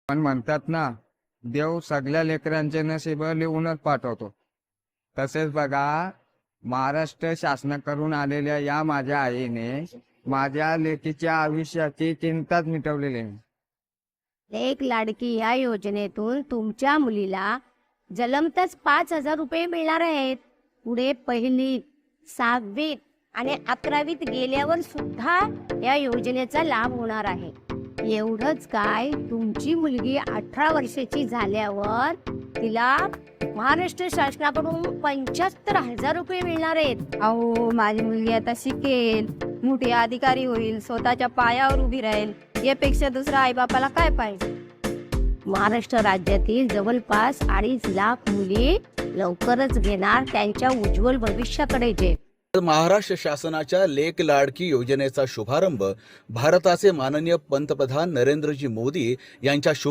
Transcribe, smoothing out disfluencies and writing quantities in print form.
पण म्हणतात ना, देव सगळ्या लेकरांचे नशीब लिहूनच पाठवतो. तसेच बघा, महाराष्ट्र शासनाकडून आलेल्या या माझ्या आईने माझ्या लेकीच्या आयुष्याची चिंताच मिटवलेली आहे. लेक लाडकी या योजनेतून तुमच्या मुलीला जलमतच 5,000 रुपये मिळणार आहेत. पुढे पहिलीत, 6वीत आणि 11वीत गेल्यावर सुद्धा या योजनेचा लाभ होणार आहे. एवढंच काय, तुमची मुलगी 18 वर्षाची झाल्यावर तिला महाराष्ट्र शासनाकडून 75,000 रुपये मिळणार आहेत. अहो, माझी मुलगी आता शिकेल, मोठी अधिकारी होईल, स्वतःच्या पायावर उभी राहील, यापेक्षा दुसरा आईबापाला काय पाहिजे. महाराष्ट्र राज्यातील जवळपास 2.5 लाख मुली लवकरच घेणार त्यांच्या उज्ज्वल भविष्याकडे जे. महाराष्ट्र शासनाच्या लेक लाडकी योजनेचा शुभारंभ भारताचे माननीय पंतप्रधान नरेंद्रजी मोदी यांच्या शुभ